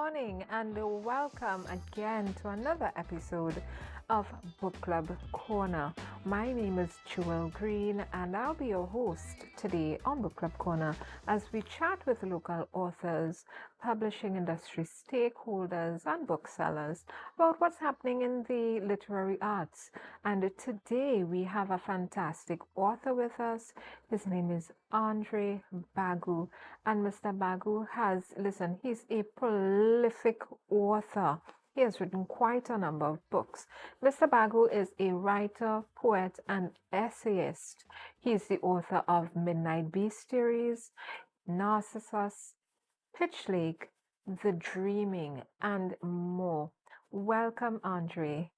morning and welcome again to another episode of Book Club Corner. My name is Jewel Green and I'll be your host today on Book Club Corner as we chat with local authors, publishing industry stakeholders and booksellers about what's happening in the literary arts. And today we have a fantastic author with us. His name is Andre Bagoo. And Mr. Bagoo he's a prolific author. He has written quite a number of books. Mr. Bagoo is a writer, poet, and essayist. He is the author of Midnight Bestiaries, Narcissus, Pitch Lake, The Dreaming, and more. Welcome, Andre.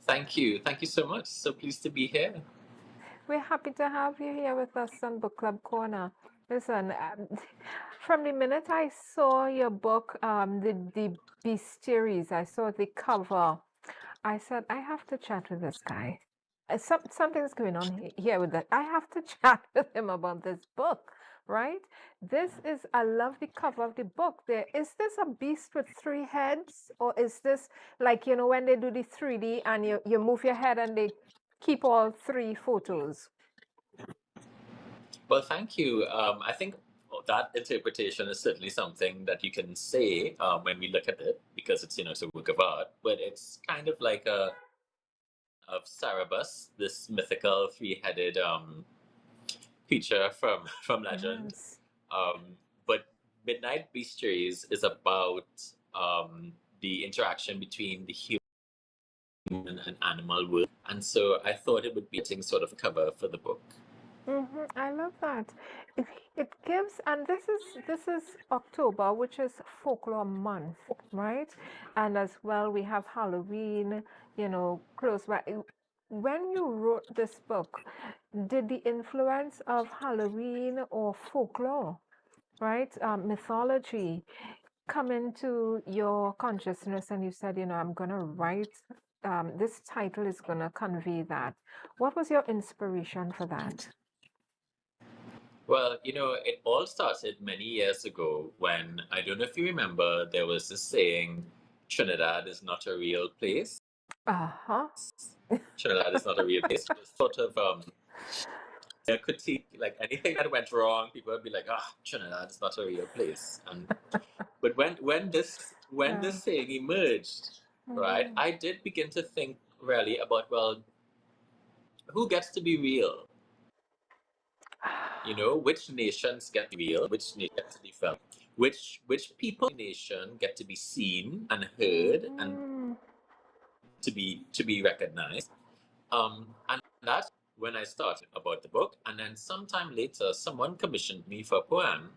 Thank you. Thank you so much. So pleased to be here. We're happy to have you here with us on Book Club Corner. Listen, from the minute I saw your book, the Bestiaries, I saw the cover. I said, I have to chat with this guy. Something's going on here with that. I have to chat with him about this book, right? I love the cover of the book. Is this a beast with three heads? Or is this like, when they do the 3D and you move your head and they keep all three photos? Well, thank you. I think that interpretation is certainly something that you can say when we look at it, because it's it's a work of art. But it's kind of like of Cerberus, this mythical three-headed creature from legend. Yes. But Midnight Bestiaries is about the interaction between the human and animal world, and so I thought it would be a sort of cover for the book. I love that. It gives, and this is October, which is folklore month, right? And as well, we have Halloween, close by. When you wrote this book, did the influence of Halloween or folklore, right, mythology, come into your consciousness, and you said, I'm gonna write. This title is gonna convey that. What was your inspiration for that? Well, it all started many years ago when, I don't know if you remember, there was this saying, Trinidad is not a real place. Trinidad is not a real place. It was sort of a critique, like anything that went wrong, people would be like, Trinidad is not a real place. But when this saying emerged, right, I did begin to think really about, well, who gets to be real? Which nations get to be real, which nations get to be felt, which people in the nation get to be seen and heard and to be recognized. And that's when I started about the book. And then sometime later, someone commissioned me for a poem,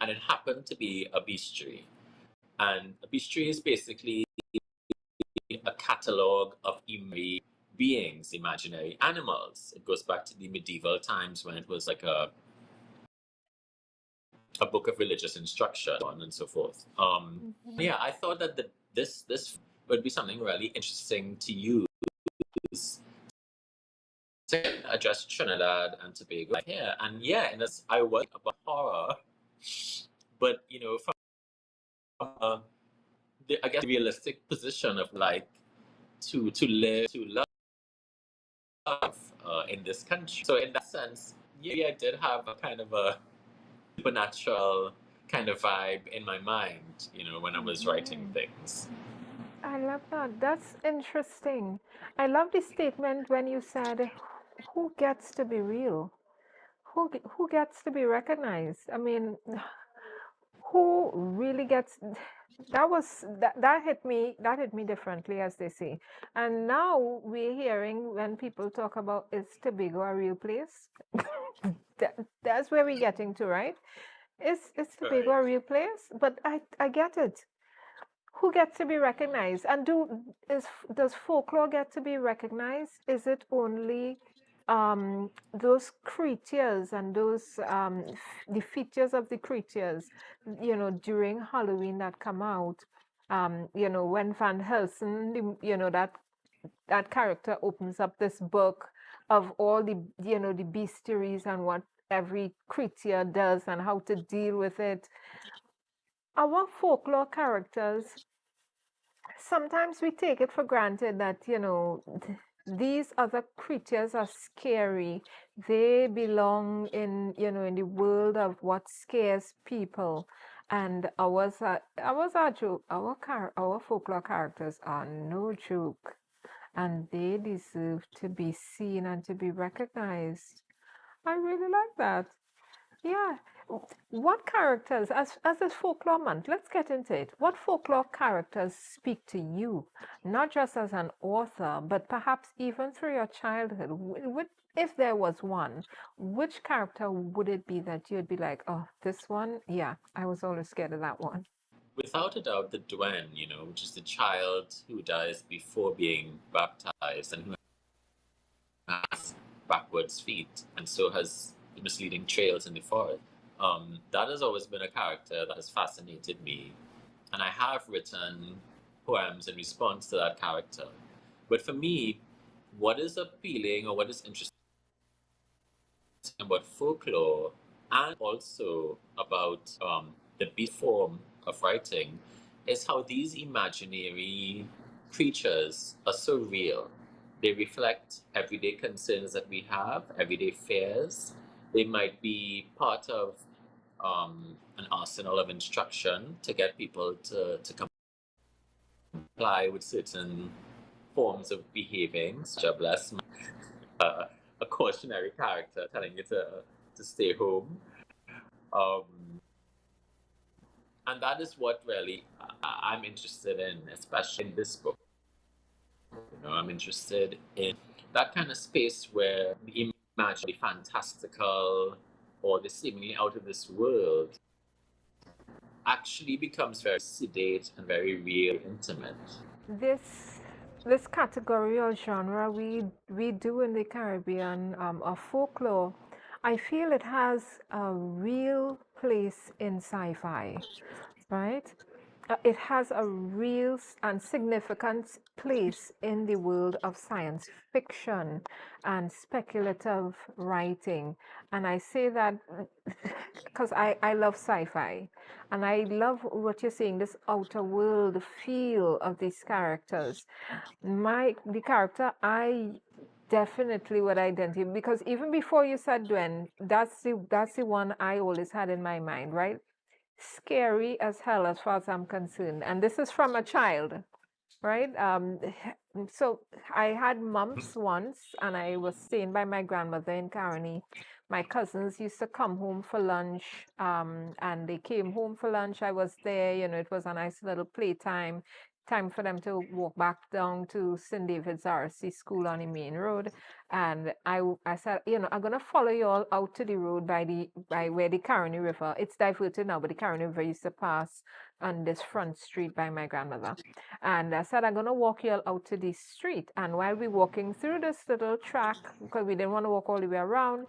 and it happened to be a bestiary. And a bestiary is basically a catalogue of imaginary beings, imaginary animals. It goes back to the medieval times when it was like a book of religious instruction and so forth. Yeah, I thought that this would be something really interesting to use to address Trinidad and Tobago here. And yeah, I was about horror, but from I guess the realistic position of like to live, to love in this country. So in that sense, yeah, I did have a kind of a supernatural kind of vibe in my mind, when I was writing things. I love that. That's interesting. I love the statement when you said, who gets to be real? Who gets to be recognized? I mean, who really gets that hit me differently, as they say. And now we're hearing when people talk about, is Tobago a real place? That's where we're getting to, right? Is Tobago a real place? But I get it. Who gets to be recognized? And does folklore get to be recognized? Is it only those creatures and those the features of the creatures, during Halloween that come out? When Van Helsing, that character opens up this book of all the the bestiaries and what every creature does and how to deal with it. our folklore characters, sometimes we take it for granted that, these other creatures are scary. They belong in, in the world of what scares people. And ours are joke. Our folklore characters are no joke, and they deserve to be seen and to be recognized. I really like that. Yeah. What characters, as this folklore month, let's get into it. What folklore characters speak to you, not just as an author, but perhaps even through your childhood? If there was one, which character would it be that you'd be like, oh, this one? Yeah, I was always scared of that one. Without a doubt, the Dwen, which is the child who dies before being baptized and who has backwards feet and so has misleading trails in the forest. That has always been a character that has fascinated me, and I have written poems in response to that character. But for me, what is appealing or what is interesting about folklore and also about the beat form of writing is how these imaginary creatures are so real. They reflect everyday concerns that we have, everyday fears. They might be part of an arsenal of instruction to get people to comply with certain forms of behaving, such as bless a cautionary character telling you to stay home. Um, and that is what really I'm interested in, especially in this book. I'm interested in that kind of space where the imagine, the fantastical, or the seemingly out of this world actually becomes very sedate and very real, intimate. This this category or genre we do in the Caribbean, of folklore, I feel it has a real place in sci-fi, right? It has a real and significant place in the world of science fiction and speculative writing. And I say that because I love sci-fi, and I love what you're saying, this outer world feel of these characters. The character I definitely would identify, because even before you said Dwen, that's the one I always had in my mind, right? Scary as hell as far as I'm concerned. And this is from a child, right? So I had mumps once, and I was staying by my grandmother in Caroni. My cousins used to come home for lunch, and they came home for lunch. I was there, it was a nice little playtime, time for them to walk back down to St. David's RC school on the main road. And I said, I'm gonna follow you all out to the road by where the Caroni River. It's diverted now, but the Caroni River used to pass on this front street by my grandmother. And I said, I'm going to walk you all out to this street. And while we're walking through this little track, because we didn't want to walk all the way around,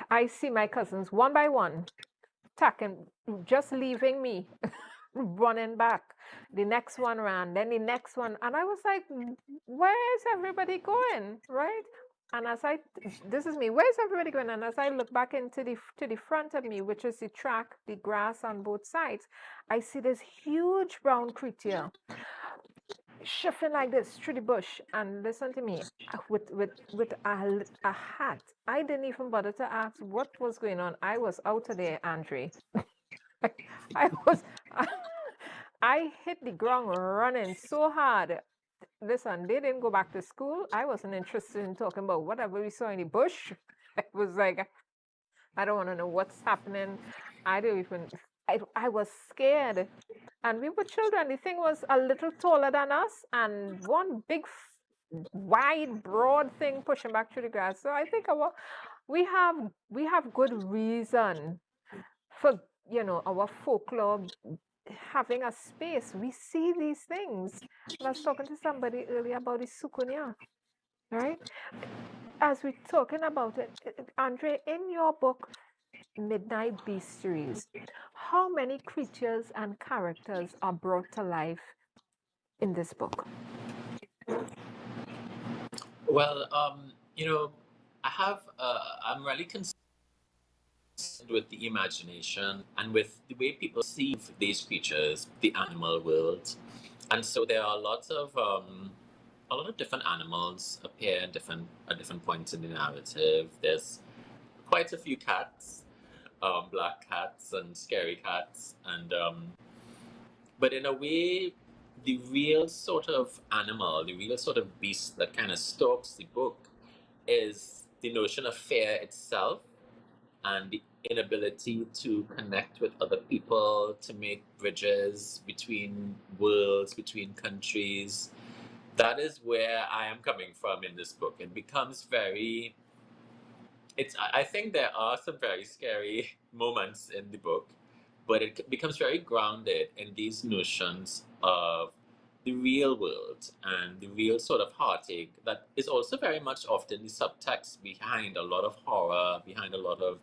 I see my cousins one by one, tacking, just leaving me, running back. The next one ran, then the next one. And I was like, where is everybody going? Right? And this is me, where's everybody going? And as I look back into the front of me, which is the track, the grass on both sides, I see this huge brown creature shifting like this through the bush. And listen to me, with a hat. I didn't even bother to ask what was going on. I was out of there, Andre. I was I hit the ground running so hard. Listen, they didn't go back to school. I wasn't interested in talking about whatever we saw in the bush. I was like, I don't want to know what's happening. I don't even, I was scared. And we were children. The thing was a little taller than us, and one big, wide, broad thing pushing back through the grass. So I think we have good reason for our folklore having a space. We see these things. I was talking to somebody earlier about the sukunya, right? As we're talking about it, Andre, in your book, Midnight Bestiaries, how many creatures and characters are brought to life in this book? Well, I have. I'm really concerned with the imagination and with the way people perceive these creatures, the animal world. And so there are a lot of different animals appear at different points in the narrative. There's quite a few cats, black cats and scary cats, and but in a way, the real sort of animal, the real sort of beast that kind of stalks the book is the notion of fear itself and the inability to connect with other people, to make bridges between worlds, between countries. That is where I am coming from in this book. It becomes very, I think there are some very scary moments in the book, but it becomes very grounded in these notions of the real world and the real sort of heartache that is also very much often the subtext behind a lot of horror, behind a lot of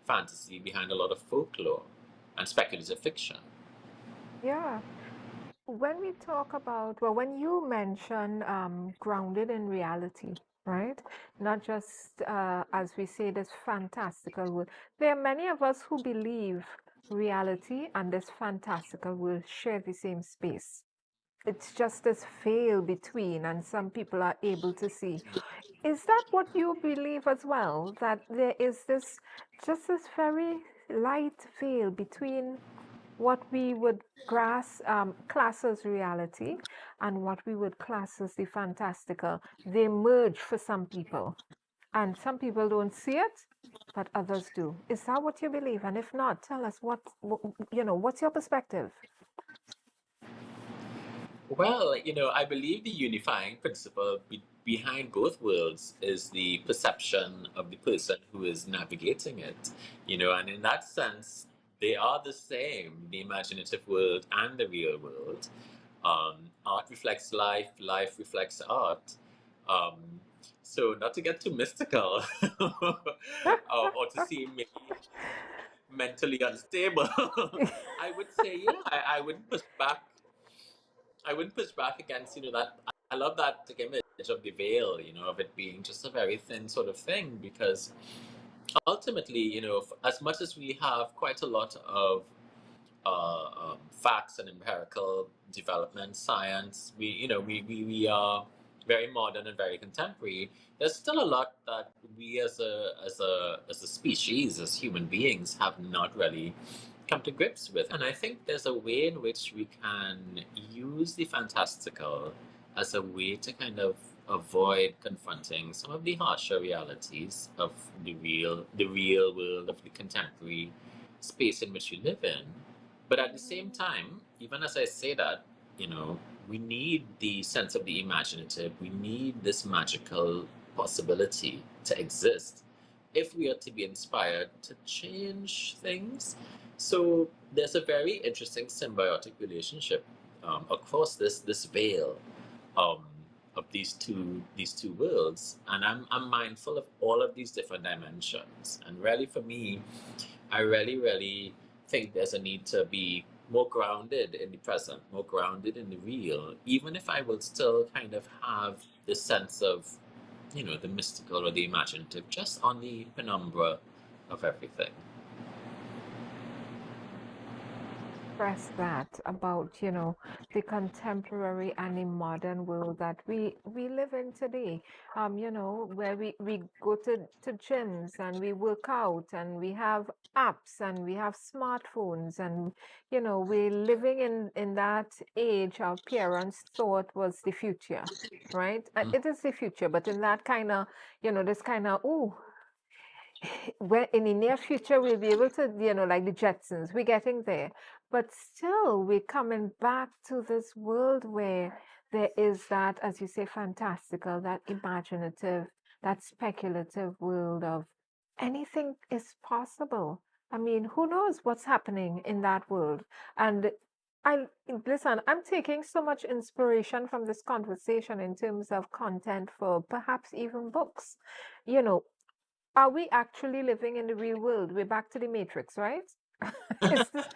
fantasy, behind a lot of folklore and speculative fiction. Yeah. When we talk about, well, when you mention grounded in reality, right? Not just, as we say, this fantastical world. There are many of us who believe reality and this fantastical world share the same space. It's just this veil between, and some people are able to see. Is that what you believe as well? That there is this, just this very light veil between what we would class as reality and what we would class as the fantastical. They merge for some people, and some people don't see it, but others do. Is that what you believe? And if not, tell us what's your perspective? Well, I believe the unifying principle behind both worlds is the perception of the person who is navigating it, and in that sense, they are the same, the imaginative world and the real world. Art reflects life, life reflects art. Um, so, not to get too mystical or to seem maybe mentally unstable, I would say, yeah, I wouldn't push back. I wouldn't push back against, that. I love that image of the veil, of it being just a very thin sort of thing, because ultimately, as much as we have quite a lot of facts and empirical development, science, we are very modern and very contemporary. There's still a lot that we as a species, as human beings, have not really come to grips with. And I think there's a way in which we can use the fantastical as a way to kind of avoid confronting some of the harsher realities of the real world, of the contemporary space in which we live in. But at the same time, even as I say that, we need the sense of the imaginative. We need this magical possibility to exist if we are to be inspired to change things. So there's a very interesting symbiotic relationship across this veil um, of these two worlds, and I'm mindful of all of these different dimensions. And really, for me, I really think there's a need to be more grounded in the present, more grounded in the real, even if I will still kind of have this sense of, the mystical or the imaginative, just on the penumbra of everything. Express that about the contemporary and the modern world that we live in today, where we go to gyms and we work out and we have apps and we have smartphones, and we're living in that age our parents thought was the future, right? Mm. It is the future, but in that kind of this kind of, oh, well, in the near future, we'll be able to, like the Jetsons, we're getting there. But still, we're coming back to this world where there is that, as you say, fantastical, that imaginative, that speculative world of anything is possible. I mean, who knows what's happening in that world? And I listen, I'm taking so much inspiration from this conversation in terms of content for perhaps even books. You know, are we actually living in the real world? We're back to the Matrix, right? Is this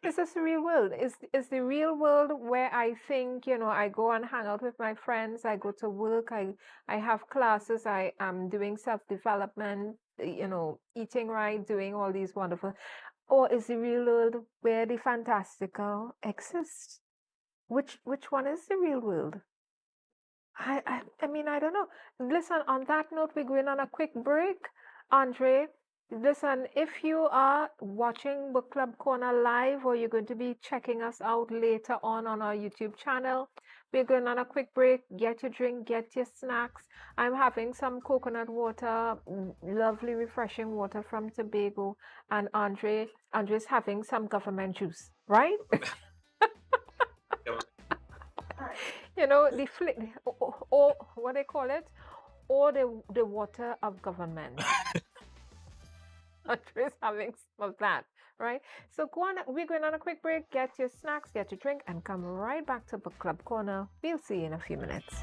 is this the real world? Is the real world where I think, I go and hang out with my friends, I go to work, I have classes, I am doing self-development. eating right, doing all these wonderful, or is the real world where the fantastical exists? Which one is the real world? I mean, I don't know. Listen, on that note, we're going on a quick break. Andre, listen, if you are watching Book Club Corner live or you're going to be checking us out later on our YouTube channel, we're going on a quick break. Get your drink, get your snacks. I'm having some coconut water, lovely, refreshing water from Tobago, and Andre's having some government juice, right? The or what they call it, or the water of government. Andre's having some of that, right? So go on, we're going on a quick break. Get your snacks, get your drink, and come right back to Book Club Corner. We'll see you in a few minutes.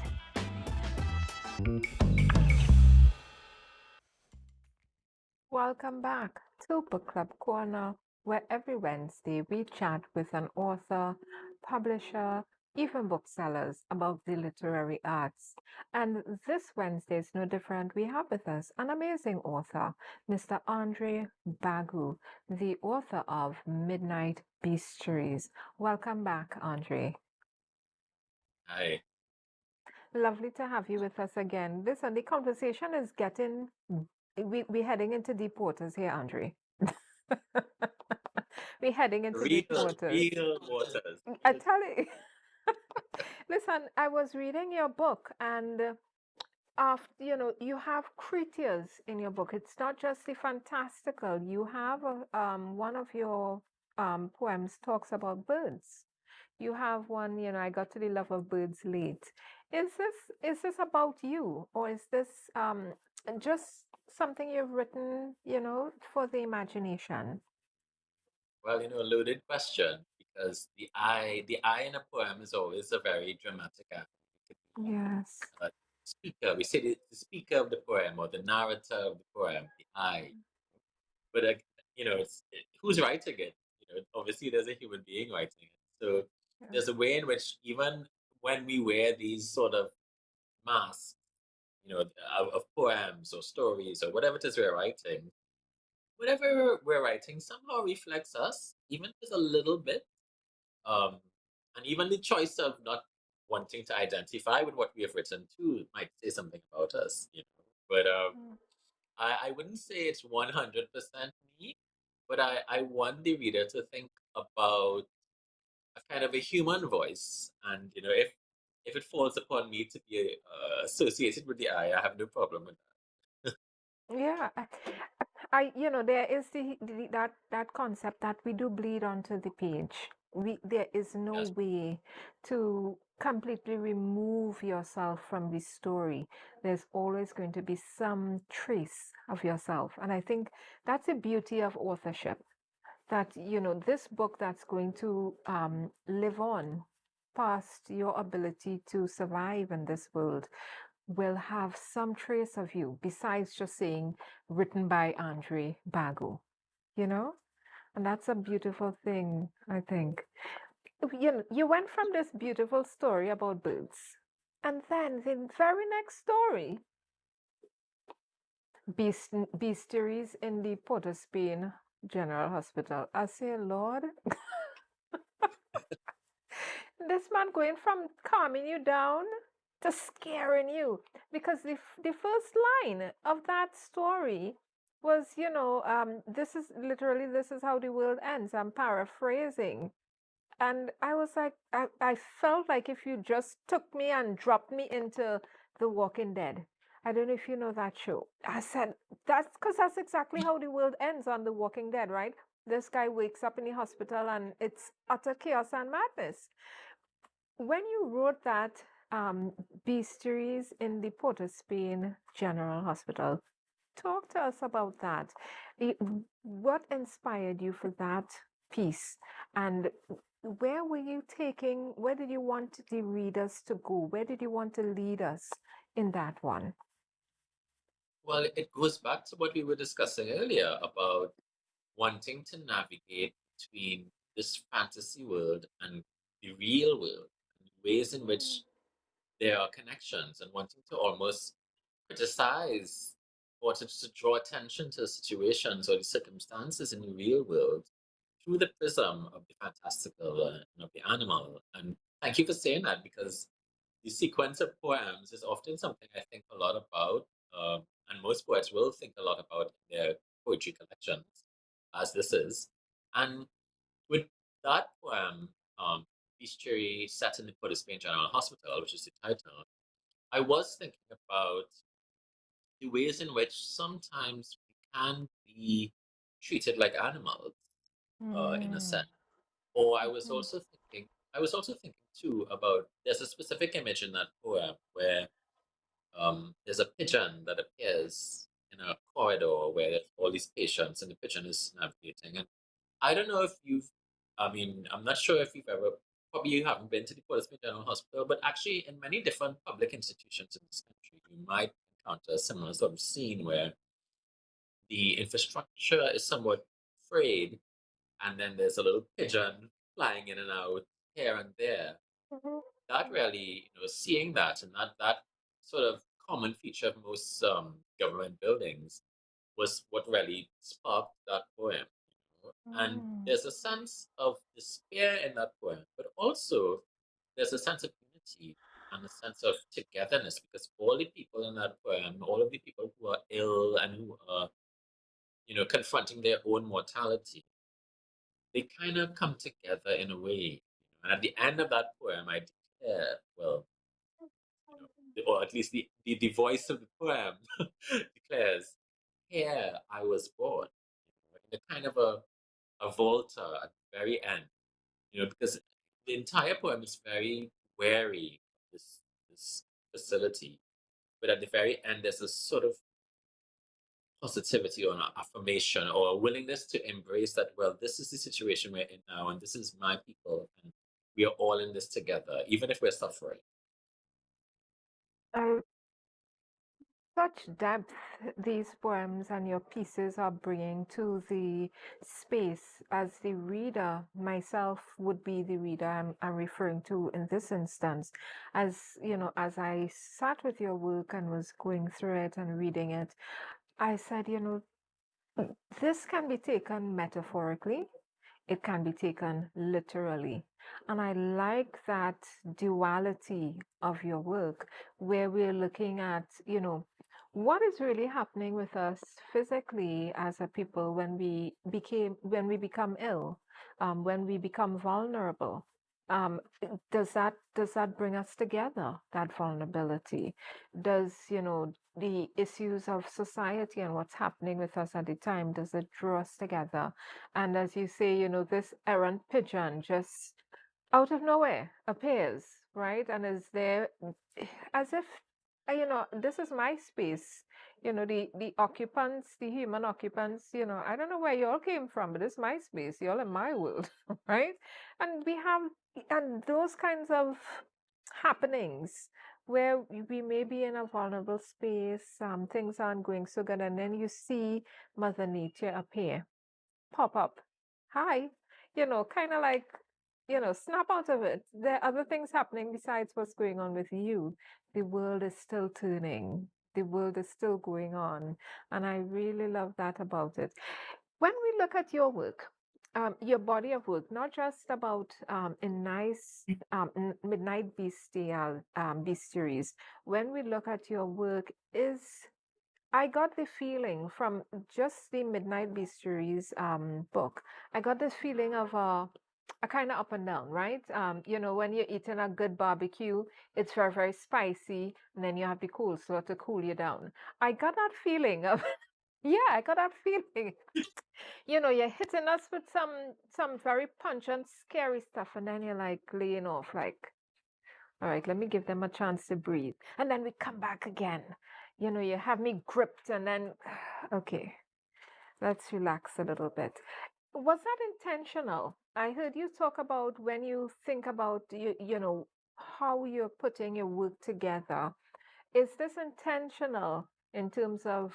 Welcome back to Book Club Corner, where every Wednesday we chat with an author, publisher, even booksellers about the literary arts. And this Wednesday is no different. We have with us an amazing author, Mr. Andre Bagoo, the author of Midnight Bestiaries. Welcome back, Andre. Hi. Lovely to have you with us again. Listen, the conversation is getting, we're heading into deep waters here, Andre. We're heading into deep waters. Real waters. I tell you. Listen, I was reading your book, and after you have creatures in your book. It's not just the fantastical. You have one of your poems talks about birds. You have one, I got to the love of birds late. Is this about you, or is this just something you've written, for the imagination? Well, loaded question, because the I in a poem is always a very dramatic act. It could be Yes. speaker. We say the speaker of the poem or the narrator of the poem, the I. But who's writing it? Obviously there's a human being writing it. So there's a way in which even when we wear these sort of masks, of poems or stories or whatever it is we're writing, whatever we're writing somehow reflects us, even just a little bit. Um, and even the choice of not wanting to identify with what we have written too might say something about us, But I wouldn't say it's 100% me, but I want the reader to think about a kind of a human voice. And, if it falls upon me to be associated with the I have no problem with that. Yeah, there is that concept that we do bleed onto the page. There is no Yes. way to completely remove yourself from the story. There's always going to be some trace of yourself, and I think that's the beauty of authorship. That this book that's going to live on past your ability to survive in this world will have some trace of you besides just saying written by Andre Bagoo, And that's a beautiful thing, I think. You went from this beautiful story about birds, and then the very next story, Bestiaries in the Port of Spain General Hospital. I say, Lord, this man going from calming you down to scaring you, because the first line of that story was, this is how the world ends. I'm paraphrasing. And I was like, I felt like if you just took me and dropped me into The Walking Dead. I don't know if you know that show. I said, that's because that's exactly how the world ends on The Walking Dead, right? This guy wakes up in the hospital and it's utter chaos and madness. When you wrote that Bestiaries in the Port of Spain General Hospital, talk to us about that. What inspired you for that piece? And where did you want the readers to go? Where did you want to lead us in that one? Well, it goes back to what we were discussing earlier about wanting to navigate between this fantasy world and the real world, and ways in which there are connections, and wanting to almost criticize or to draw attention to situations or the circumstances in the real world through the prism of the fantastical and of the animal. And thank you for saying that, because the sequence of poems is often something I think a lot about, and most poets will think a lot about in their poetry collections, as this is. And with that poem, Bestiary set in the Port of Spain General Hospital, which is the title, I was thinking about the ways in which sometimes we can be treated like animals, in a Mm. sense. Or Mhm. I was also thinking too about, there's a specific image in that poem where there's a pigeon that appears in a corridor where there's all these patients and the pigeon is navigating. And I don't know if I'm not sure if you've ever, probably you haven't been to the Port General Hospital, but actually in many different public institutions in this country, you might encounter a similar sort of scene where the infrastructure is somewhat frayed, and then there's a little pigeon flying in and out here and there. Mhm. That really, seeing that, and that sort of common feature of most government buildings was what really sparked that poem. And Mm. there's a sense of despair in that poem, but also there's a sense of unity and a sense of togetherness, because all the people in that poem, all of the people who are ill and who are, confronting their own mortality, they kind of come together in a way. And at the end of that poem, I declare, well, or at least the voice of the poem declares, here I was born, in a kind of a volta at the very end, because the entire poem is very wary of this facility, but at the very end, there's a sort of positivity or an affirmation or a willingness to embrace that, well, this is the situation we're in now, and this is my people, and we are all in this together, even if we're suffering. I Such depth these poems and your pieces are bringing to the space. As the reader, myself would be the reader I'm referring to in this instance. As you know, as I sat with your work and was going through it and reading it, I said, this can be taken metaphorically, it can be taken literally. And I like that duality of your work where we're looking at, what is really happening with us physically as a people when we become ill, when we become vulnerable. Does that bring us together, that vulnerability? Does, the issues of society and what's happening with us at the time, does it draw us together? And as you say, this errant pigeon just out of nowhere appears, right? And is there as if, this is my space. The occupants, the human occupants, I don't know where you all came from, but it's my space. You're in my world, right? And and those kinds of happenings where we may be in a vulnerable space, things aren't going so good, and then you see Mother Nature appear, pop up. Hi, kind of like, snap out of it. There are other things happening besides what's going on with you. The world is still turning, the world is still going on. And I really love that about it. When we look at your work, your body of work, not just about in nice midnight bestiaries, when we look at your work, I got the feeling from just the Midnight Bestiaries book. I got this feeling of a kind of up and down, right? When you're eating a good barbecue, it's very, very spicy, and then you have the coleslaw to cool you down. I got that feeling of, yeah, I got that feeling. You're hitting us with some very pungent, scary stuff, and then you're like laying off, like, all right, let me give them a chance to breathe. And then we come back again. You have me gripped, and then, okay, let's relax a little bit. Was that intentional? I heard you talk about when you think about, how you're putting your work together. Is this intentional in terms of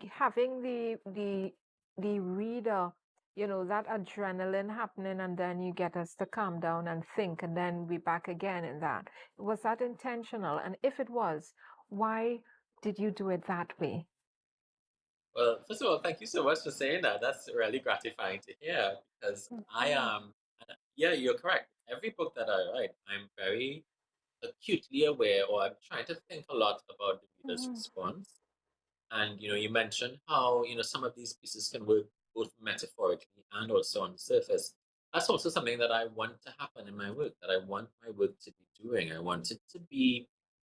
having the reader, that adrenaline happening, and then you get us to calm down and think, and then we back again in that? Was that intentional? And if it was, why did you do it that way? Well, first of all, thank you so much for saying that. That's really gratifying to hear because I Mhm, am, yeah, you're correct. Every book that I write, I'm very acutely aware, or I'm trying to think a lot about the reader's mhm, response. And you mentioned how some of these pieces can work both metaphorically and also on the surface. That's also something that I want to happen in my work. That I want my work to be doing. I want it to be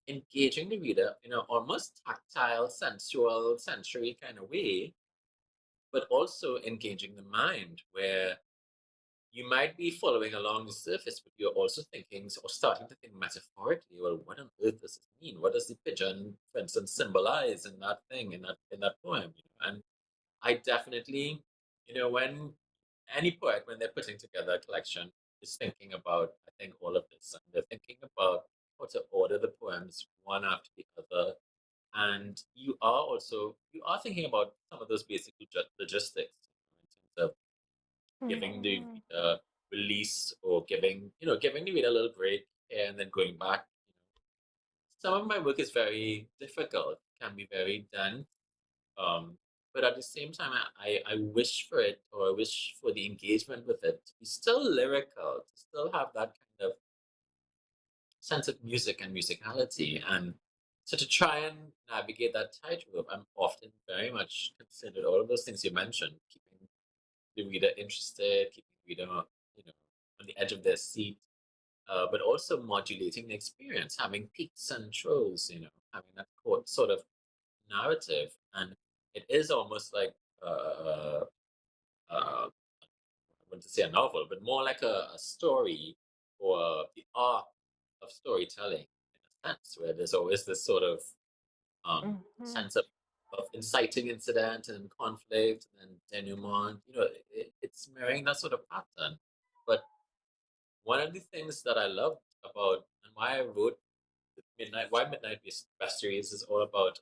engaging the reader in an almost tactile, sensual, sensory kind of way, but also engaging the mind, where you might be following along the surface, but you're also thinking or starting to think metaphorically. Well, what on earth does this mean? What does the pigeon, for instance, symbolize in that thing, in that poem? And I definitely, when any poet, when they're putting together a collection, is thinking about, I think, all of this, and they're thinking about how to order the poems one after the other. And you are thinking about some of those basic logistics in terms of giving the mhm, reader release, or giving the reader a little break and then going back. Some of my work is very difficult, can be very dense, um, but at the same time, I wish for it, or I wish for the engagement with it to be still lyrical, to still have that kind of sense of music and musicality. And so to try and navigate that tightrope, I'm often very much considered all of those things you mentioned, keeping the reader interested, keeping the reader, on the edge of their seat, but also modulating the experience, having peaks and troughs, having that sort of narrative. And it is almost like I wouldn't say a novel, but more like a story, or the art of storytelling in a sense, where there's always this sort of mhm, sense of inciting incident and conflict and denouement. It's mirroring that sort of pattern. But one of the things that I loved about, and why I wrote Midnight Bestiaries is all about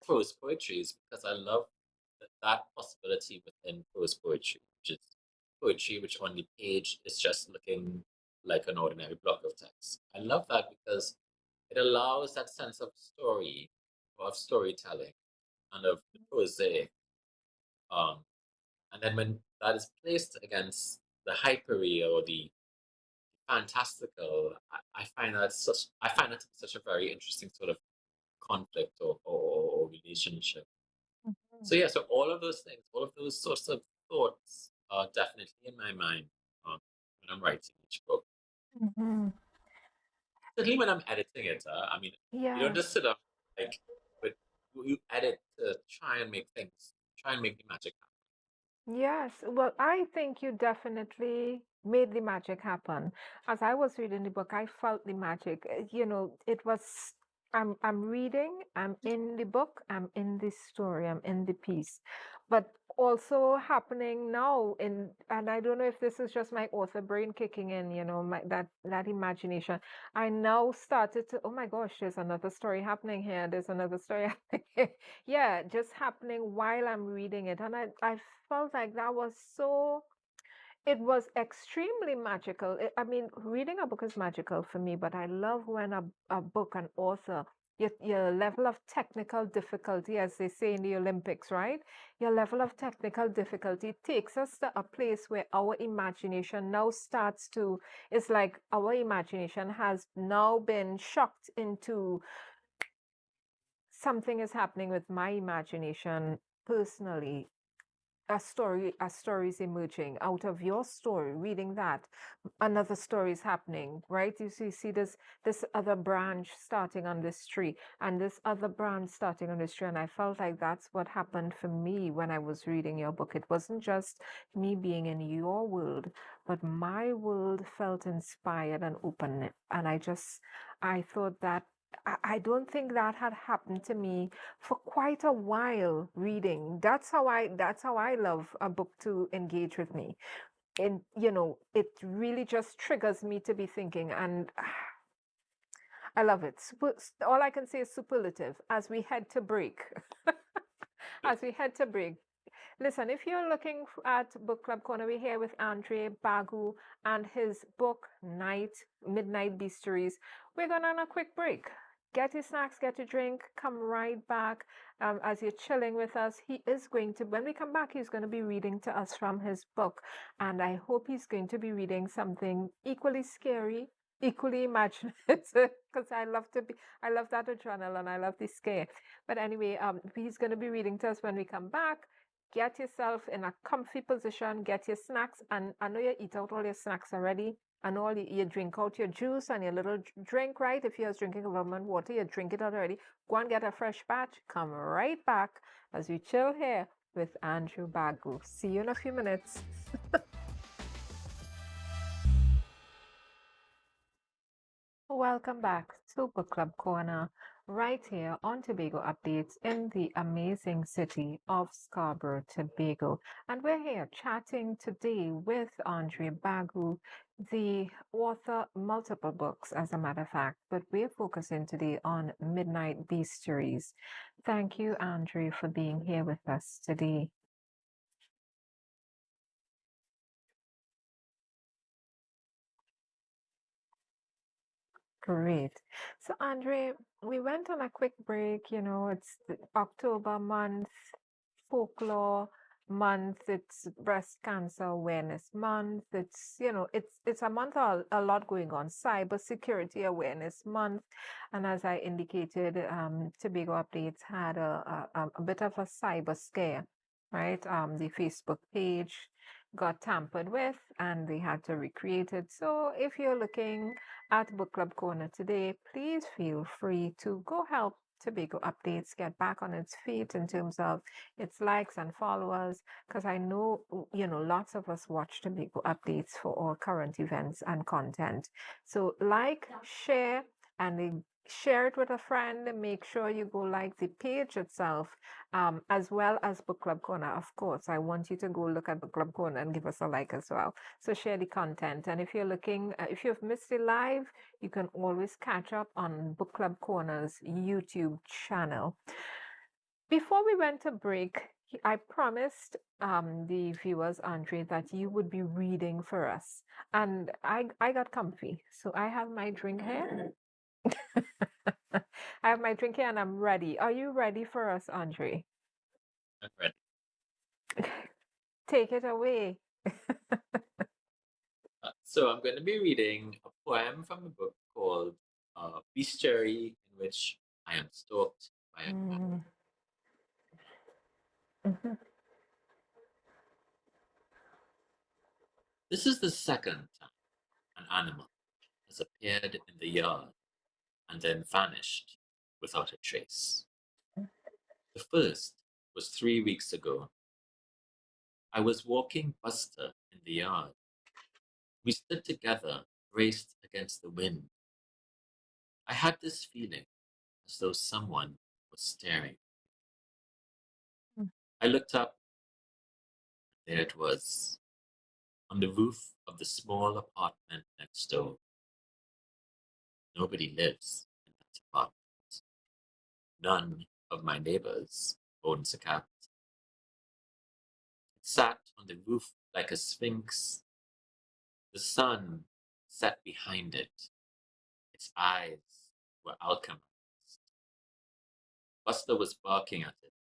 prose poetry, is because I love that possibility within prose poetry, which is poetry which on the page is just looking like an ordinary block of text. I love that because it allows that sense of story, or of storytelling, and of the prosaic. Um, and then when that is placed against the hypereal or the fantastical, I find that to be such a very interesting sort of conflict, or relationship. mhm, So yeah, so all of those things, all of those sorts of thoughts are definitely in my mind, um, when I'm writing each book. mhm. Certainly when I'm editing it, I mean, you don't Yeah. just sit down, like, but you edit to try and make the magic Yes, well, I think you definitely made the magic happen. As I was reading the book, I felt the magic. It was I'm reading, I'm in the book, I'm in the story, I'm in the piece. But also happening now and I don't know if this is just my author brain kicking in, that imagination. I now started to, oh my gosh, there's another story happening here. There's another story happening here. Yeah, just happening while I'm reading it. And I felt like that was it was extremely magical. I mean, reading a book is magical for me, but I love when a book, an author, your level of technical difficulty, as they say in the Olympics, right? Your level of technical difficulty takes us to a place where our imagination now starts to, it's like our imagination has now been shocked into something is happening with my imagination personally. A story is emerging out of your story. Reading that, another story is happening, right? You see this other branch starting on this tree, and this other branch starting on this tree, and I felt like that's what happened for me when I was reading your book. It wasn't just me being in your world, but my world felt inspired and open, and I thought that I don't think that had happened to me for quite a while reading. That's how I love a book to engage with me. And it really just triggers me to be thinking, and I love it. All I can say is superlative as we head to break. As we head to break. Listen, if you're looking at Book Club Corner, we're here with Andre Bagoo and his book Midnight Bestiaries. We're going on a quick break. get your snacks, get your drink, come right back as you're chilling with us. He is going to, when we come back, he's going to be reading to us from his book. And I hope he's going to be reading something equally scary, equally imaginative, because I love that adrenaline, I love the scare. But anyway, he's going to be reading to us when we come back. Get yourself in a comfy position, get your snacks, and I know you eat out all your snacks already, and all you drink out your juice and your little drink, right? If you're drinking government water, you drink it already. Go and get a fresh batch. Come right back as we chill here with Andrew Bagoo. See you in a few minutes. Welcome back to Book Club Corner, right here on Tobago Updates in the amazing city of Scarborough, Tobago. And we're here chatting today with Andre Bagoo, the author multiple books, as a matter of fact, but we're focusing today on Midnight Bestiaries. Thank you, Andre, for being here with us today. Great. So, Andre, we went on a quick break. You know, it's the October month, folklore month, it's breast cancer awareness month. It's, you know, it's a month, a lot going on. Cyber security awareness month. And as I indicated, Tobago Updates had a bit of a cyber scare, right? The Facebook page got tampered with and they had to recreate it. So if you're looking at Book Club Corner today, please feel free to go help Tobago Updates get back on its feet in terms of its likes and followers, because I know, you know, lots of us watch Tobago Updates for all current events and content. So like, share, and share it with a friend, and make sure you go like the page itself, as well as Book Club Corner. Of course, I want you to go look at Book Club Corner and give us a like as well. So share the content. And if you're looking, if you've missed it live, you can always catch up on Book Club Corner's YouTube channel. Before we went to break, I promised the viewers, Andre, that you would be reading for us. And I got comfy. So I have my drink here. I have my drink here and I'm ready. Are you ready for us, Andre? I'm ready. Take it away. So I'm going to be reading a poem from a book called Bestiary, in which I am stalked by a cat. Mhm. This is the second time an animal has appeared in the yard and then vanished without a trace. The first was 3 weeks ago. I was walking Buster in the yard. We stood together, braced against the wind. I had this feeling as though someone was staring. I looked up, and there it was, on the roof of the small apartment next door. Nobody lives in that apartment. None of my neighbors owns a cat. It sat on the roof like a sphinx. The sun sat behind it. Its eyes were alchemized. Buster was barking at it.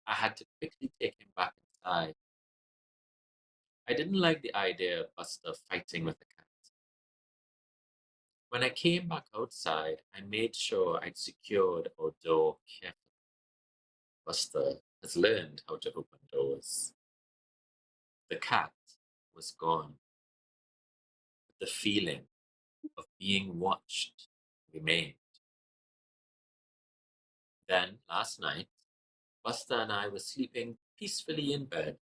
I had to quickly take him back inside. I didn't like the idea of Buster fighting with a cat. When I came back outside, I made sure I'd secured our door carefully. Buster has learned how to open doors. The cat was gone, but the feeling of being watched remained. Then, last night, Buster and I were sleeping peacefully in bed,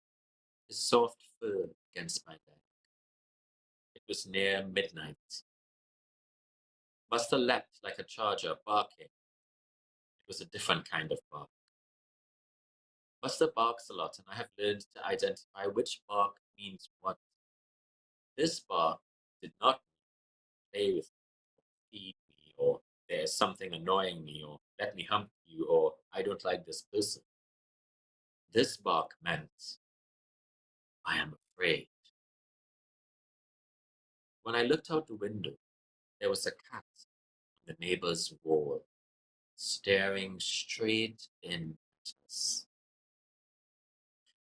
his soft fur against my neck. It was near midnight. Buster leapt like a charger, barking. It was a different kind of bark. Buster barks a lot, and I have learned to identify which bark means what. This bark did not play with me, feed me, or there's something annoying me, or let me hump you, or I don't like this person. This bark meant I am afraid. When I looked out the window, there was a cat the neighbor's wall, staring straight in at us.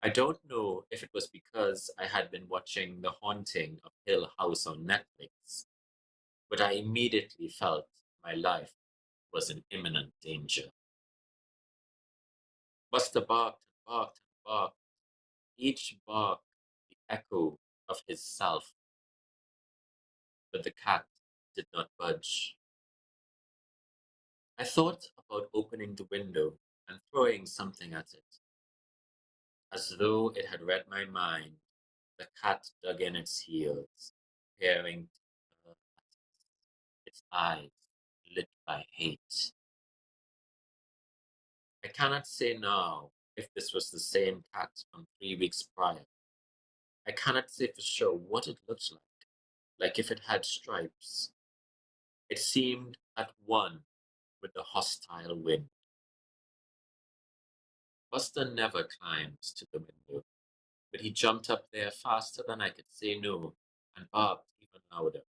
I don't know if it was because I had been watching The Haunting of Hill House on Netflix, but I immediately felt my life was in imminent danger. Buster barked and barked and barked, each bark the echo of his self, but the cat did not budge. I thought about opening the window and throwing something at it. As though it had read my mind, the cat dug in its heels, peering at its eyes lit by hate. I cannot say now if this was the same cat from 3 weeks prior. I cannot say for sure what it looked like if it had stripes. It seemed at one with the hostile wind. Buster never climbs to the window, but he jumped up there faster than I could say no and barked even louder.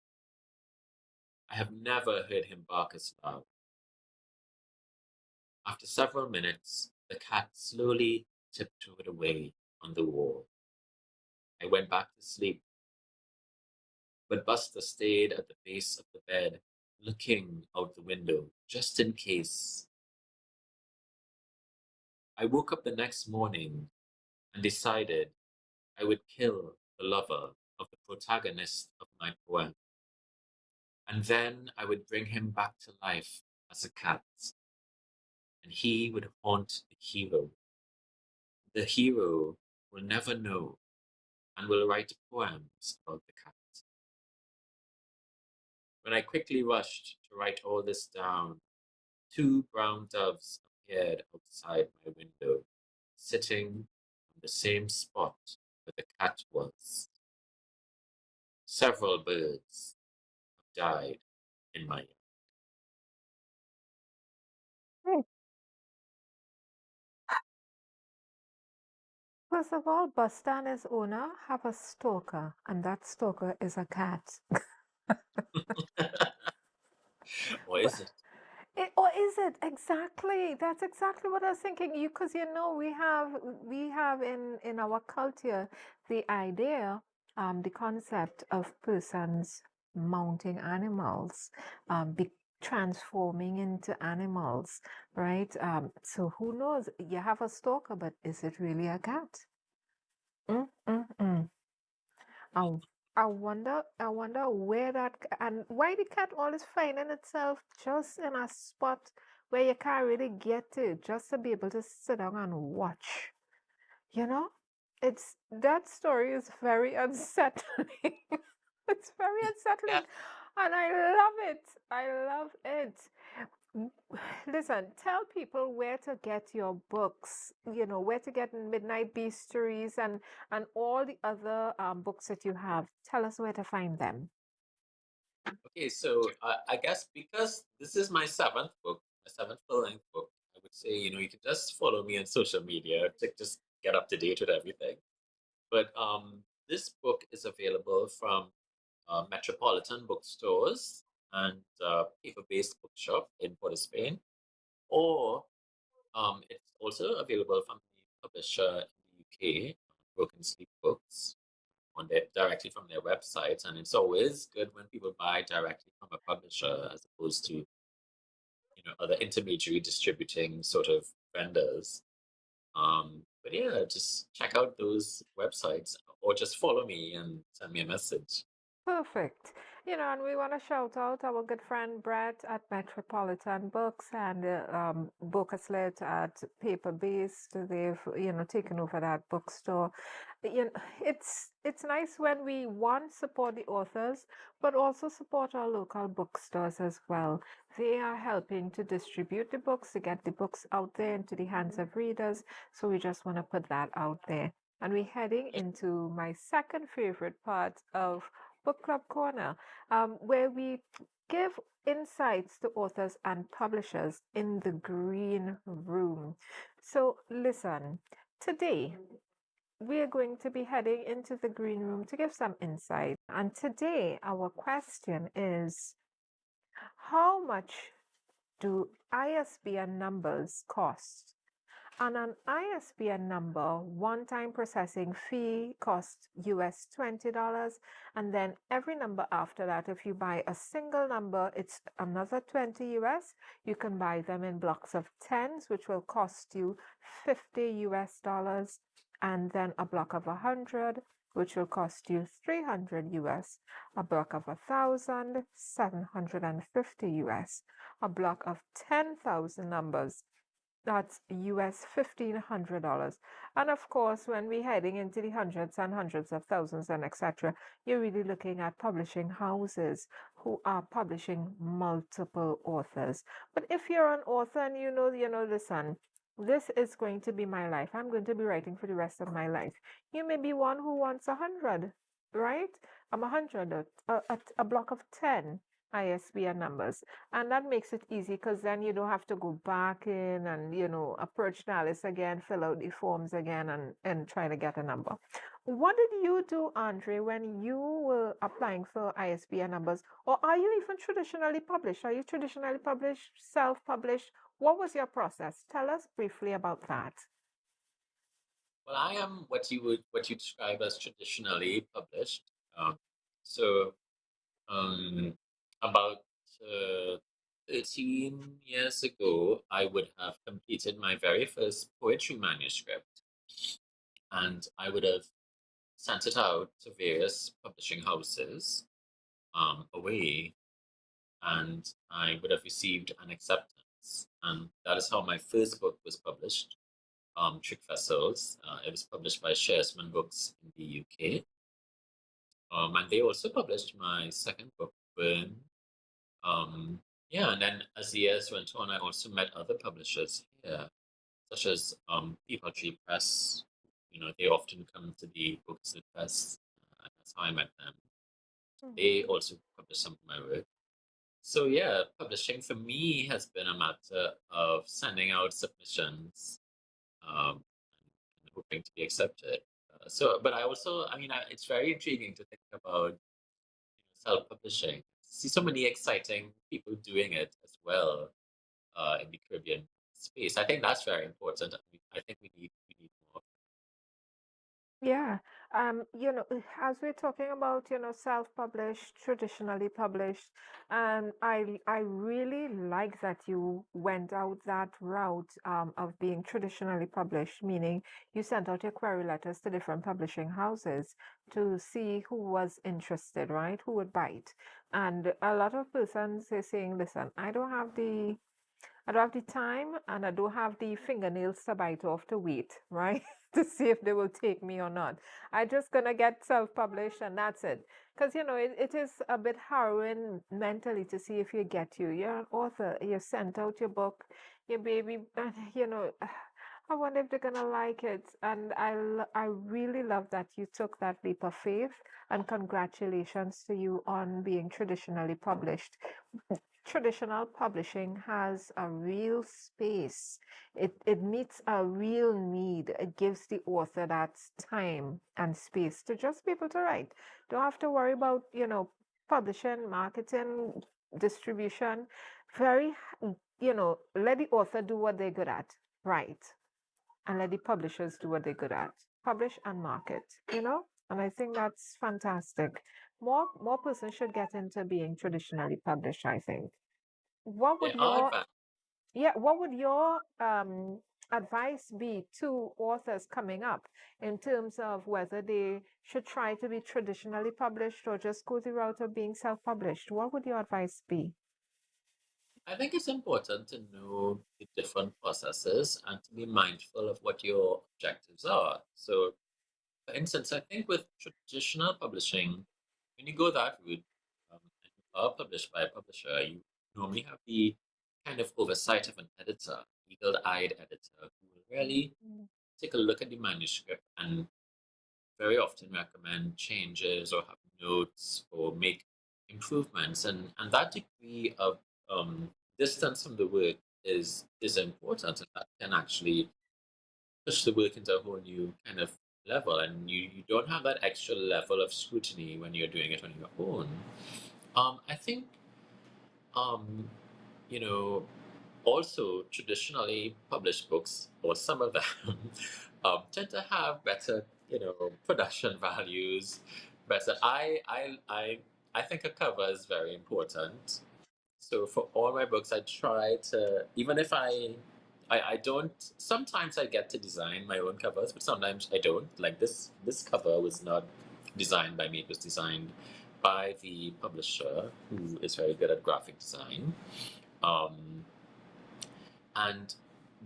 I have never heard him bark as loud. After several minutes, the cat slowly tiptoed away on the wall. I went back to sleep, but Buster stayed at the base of the bed, looking out the window, just in case. I woke up the next morning and decided I would kill the lover of the protagonist of my poem, and then I would bring him back to life as a cat, and he would haunt the hero. The hero will never know and will write poems about the cat. When I quickly rushed to write all this down, two brown doves appeared outside my window, sitting on the same spot where the cat was. Several birds have died in my yard. Hmm. First of all, Buster and his owner have a stalker, and that stalker is a cat. Or is it? Or is it exactly? That's exactly what I was thinking. Because we have in our culture the idea, the concept of persons mounting animals, be transforming into animals, right? So who knows? You have a stalker, but is it really a cat? Mm, mm, mm. I, I wonder where and why the cat always finding itself just in a spot where you can't really get to, just to be able to sit down and watch. You know, that story is very unsettling. It's very Yeah. unsettling, and I love it. I love it. Listen, tell people where to get your books, where to get Midnight Bestiaries and all the other books that you have. Tell us where to find them. Okay, so I guess because this is my seventh book, my seventh full-length book, I would say, you can just follow me on social media to just get up to date with everything. But this book is available from metropolitan bookstores and paper-based bookshop in Port of Spain, or it's also available from the publisher in the UK, Broken Sleep Books, directly from their website. And it's always good when people buy directly from a publisher as opposed to other intermediary distributing sort of vendors. But yeah, just check out those websites or just follow me and send me a message. Perfect. And we want to shout out our good friend Brett at Metropolitan Books and Bocas Lit at Paper Based. They've, taken over that bookstore. It's nice when we support the authors, but also support our local bookstores as well. They are helping to distribute the books, to get the books out there into the hands of readers. So we just want to put that out there. And we're heading into my second favorite part of Book Club Corner, where we give insights to authors and publishers in the green room. So, listen, today we are going to be heading into the green room to give some insight. And today, our question is, how much do ISBN numbers cost? And an ISBN number, one-time processing fee costs US $20. And then every number after that, if you buy a single number, it's another 20 US. You can buy them in blocks of 10s, which will cost you 50 US dollars. And then a block of 100, which will cost you 300 US. A block of 1,000, 750 US. A block of 10,000 numbers, that's US $1,500. And of course, when we're heading into the hundreds and hundreds of thousands and etc., you're really looking at publishing houses who are publishing multiple authors. But if you're an author and listen, this is going to be my life. I'm going to be writing for the rest of my life. You may be one who wants 100, right? I'm 100, a block of 10 ISBN numbers. And that makes it easy because then you don't have to go back in and, approach Dallas again, fill out the forms again and try to get a number. What did you do, Andre, when you were applying for ISBN numbers? Or are you even traditionally published? Are you traditionally published, self-published? What was your process? Tell us briefly about that. Well, I am what you describe as traditionally published. So about 13 years ago, I would have completed my very first poetry manuscript, and I would have sent it out to various publishing houses away, and I would have received an acceptance. And that is how my first book was published, Trick Vessels. It was published by Shearsman Books in the UK. And they also published my second book, Burn. And then as the years went on, I also met other publishers here, such as Peepal Press. They often come to the Bocas Lit Fest, and that's how I met them. They also publish some of my work. So yeah, publishing for me has been a matter of sending out submissions and hoping to be accepted. But I also, it's very intriguing to think about self-publishing. See so many exciting people doing it as well in the Caribbean space. I think that's very important. I think we need more. Yeah. As we're talking about, self-published, traditionally published, I really like that you went out that route of being traditionally published, meaning you sent out your query letters to different publishing houses to see who was interested, right? Who would bite. And a lot of persons are saying, listen, I don't have the time and I don't have the fingernails to bite off to wait, right? To see if they will take me or not. I'm just gonna get self-published and that's it. Because it is a bit harrowing mentally to see if you get you. You're an author, you sent out your book, your baby, I wonder if they're gonna like it. And I really love that you took that leap of faith, and congratulations to you on being traditionally published. Traditional publishing has a real space. It meets a real need. It gives the author that time and space to just be able to write. Don't have to worry about, publishing, marketing, distribution. Very, let the author do what they're good at, right? And let the publishers do what they're good at, publish and market, And I think that's fantastic. More persons should get into being traditionally published, I think. What would There are your advantages. what would your advice be to authors coming up in terms of whether they should try to be traditionally published or just go the route of being self-published? What would your advice be? I think it's important to know the different processes and to be mindful of what your objectives are. So, for instance, I think with traditional publishing, when you go that route and you are published by a publisher, you normally have the kind of oversight of an editor, eagle-eyed editor, who will really take a look at the manuscript and very often recommend changes or have notes or make improvements. And that degree of distance from the work is important, and that can actually push the work into a whole new kind of level, and you don't have that extra level of scrutiny when you're doing it on your own. I think you know, also traditionally published books, or some of them, tend to have better, production values. Better. I think a cover is very important. So for all my books, I try to, even if I don't. Sometimes I get to design my own covers, but sometimes I don't. Like this cover was not designed by me; it was designed by the publisher, who is very good at graphic design. Um, and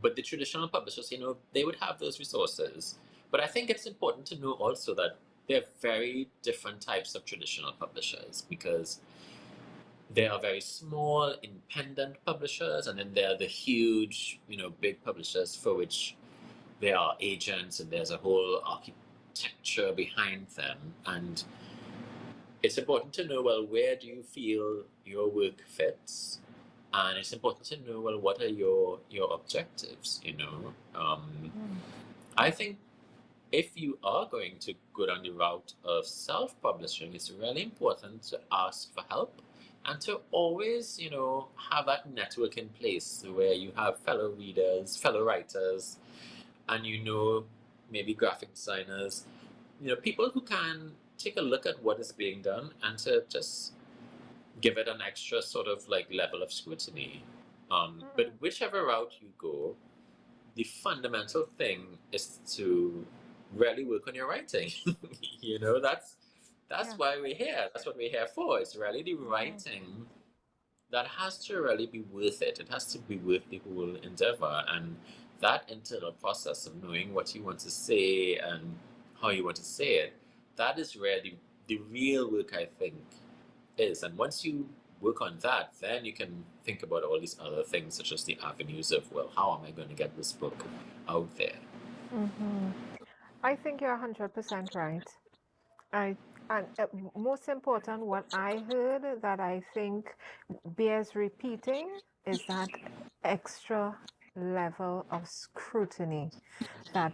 but the traditional publishers, they would have those resources. But I think it's important to know also that there are very different types of traditional publishers, because there are very small independent publishers, and then there are the huge, big publishers for which there are agents and there's a whole architecture behind them. And it's important to know, well, where do you feel your work fits? And it's important to know, well, what are your objectives, I think if you are going to go down the route of self-publishing, it's really important to ask for help and to always, have that network in place where you have fellow readers, fellow writers, and maybe graphic designers, people who can take a look at what is being done and to just give it an extra sort of like level of scrutiny. But whichever route you go, the fundamental thing is to really work on your writing. That's why we're here. That's what we're here for. It's really the writing that has to really be worth it. It has to be worth the whole endeavor. And that internal process of knowing what you want to say and how you want to say it, that is where the real work, I think, is. And once you work on that, then you can think about all these other things, such as the avenues of, well, how am I going to get this book out there? I think you're 100% right. And most important, what I heard that I think bears repeating is that extra level of scrutiny that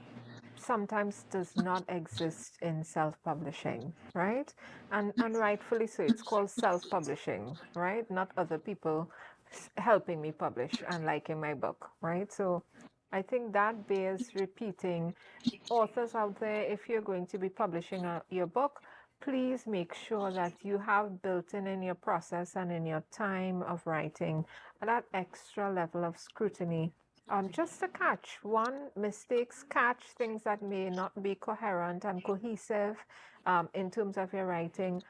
sometimes does not exist in self-publishing, right? And rightfully so. It's called self-publishing, right? Not other people helping me publish and liking my book, right? So I think that bears repeating. Authors out there, if you're going to be publishing your book, please make sure that you have built in your process and in your time of writing that extra level of scrutiny, just to catch mistakes, catch things that may not be coherent and cohesive in terms of your writing.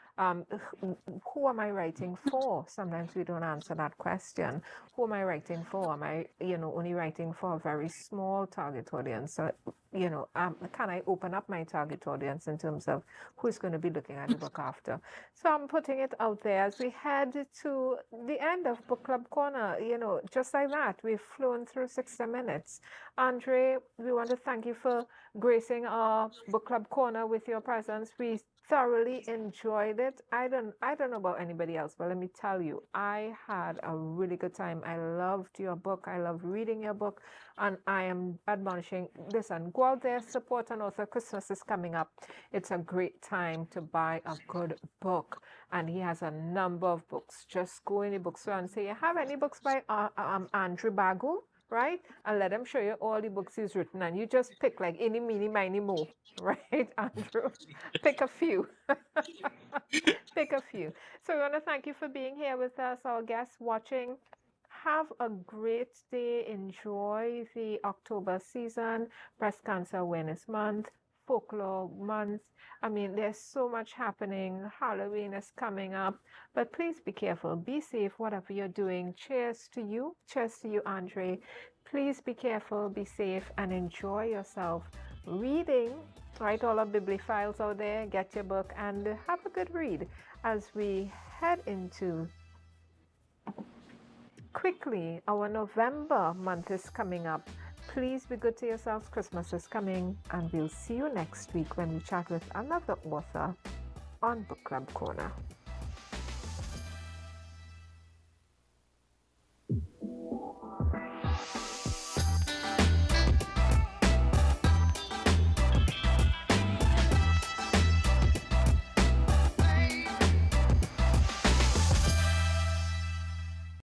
Who am I writing for? Sometimes we don't answer that question. Who am I writing for? Am I, only writing for a very small target audience? So, can I open up my target audience in terms of who's going to be looking at the book after? So I'm putting it out there as we head to the end of Book Club Corner. Just like that, we've flown through 60 minutes. Andre, we want to thank you for gracing our Book Club Corner with your presence. We thoroughly enjoyed it. I don't know about anybody else, but let me tell you, I had a really good time. I loved your book. I love reading your book, and I am admonishing, listen, go out there, support an author. Christmas is coming up. It's a great time to buy a good book, and he has a number of books. Just go in the bookstore and say, you have any books by Andrew Bagoo? Right? And let him show you all the books he's written. And you just pick like any, meeny, miny, mo. Right, Andrew? Pick a few. Pick a few. So we want to thank you for being here with us, our guests watching. Have a great day. Enjoy the October season, Breast Cancer Awareness Month, Folklore Month. I mean, there's so much happening. Halloween is coming up. But please be careful. Be safe, whatever you're doing. Cheers to you. Cheers to you, Andre. Please be careful, be safe, and enjoy yourself reading. Right, all our bibliophiles out there, get your book and have a good read as we head into quickly. Our November month is coming up. Please be good to yourselves. Christmas is coming, and we'll see you next week when we chat with another author on Book Club Corner.